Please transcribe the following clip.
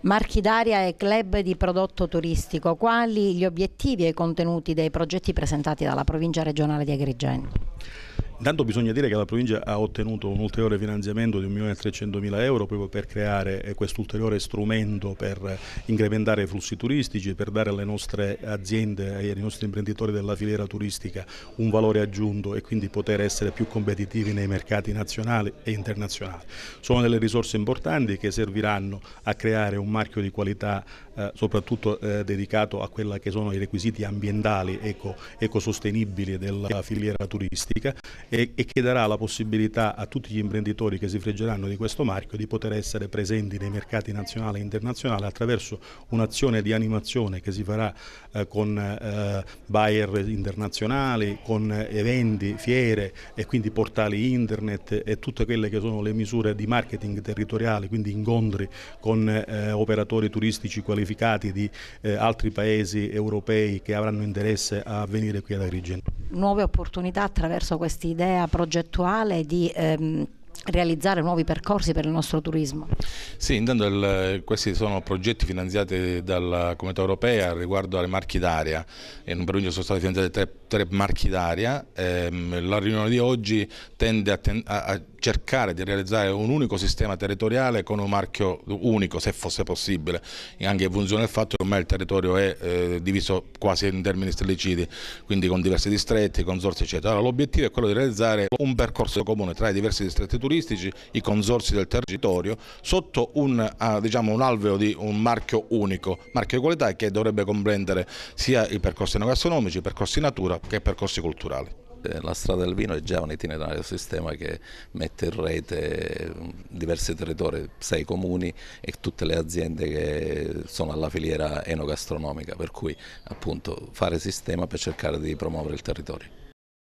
Marchi d'Aria e club di prodotto turistico, quali gli obiettivi e i contenuti dei progetti presentati dalla Provincia regionale di Agrigento? Intanto bisogna dire che la provincia ha ottenuto un ulteriore finanziamento di 1.300.000 euro proprio per creare quest'ulteriore strumento per incrementare i flussi turistici, per dare alle nostre aziende e ai nostri imprenditori della filiera turistica un valore aggiunto e quindi poter essere più competitivi nei mercati nazionali e internazionali. Sono delle risorse importanti che serviranno a creare un marchio di qualità soprattutto dedicato a quelli che sono i requisiti ambientali ecosostenibili della filiera turistica e che darà la possibilità a tutti gli imprenditori che si freggeranno di questo marchio di poter essere presenti nei mercati nazionali e internazionali attraverso un'azione di animazione che si farà con buyer internazionali, con eventi, fiere e quindi portali internet e tutte quelle che sono le misure di marketing territoriali, quindi incontri con operatori turistici qualificati di altri paesi europei che avranno interesse a venire qui ad Agrigento. Nuove opportunità attraverso questa idea progettuale di realizzare nuovi percorsi per il nostro turismo? Sì, intanto questi sono progetti finanziati dalla Comunità Europea riguardo alle marchi d'aria. In provincia sono stati finanziati tre marchi d'aria. La riunione di oggi tende a cercare di realizzare un unico sistema territoriale con un marchio unico, se fosse possibile, anche in funzione del fatto che ormai il territorio è diviso quasi in termini stellicidi, quindi con diversi distretti, consorzi eccetera. Allora, l'obiettivo è quello di realizzare un percorso comune tra i diversi distretti turistici, i consorzi del territorio, sotto un alveo di un marchio unico, marchio di qualità che dovrebbe comprendere sia i percorsi enogastronomici, i percorsi natura che i percorsi culturali. La strada del vino è già un itinerario sistema che mette in rete diversi territori, 6 comuni e tutte le aziende che sono alla filiera enogastronomica, per cui appunto fare sistema per cercare di promuovere il territorio.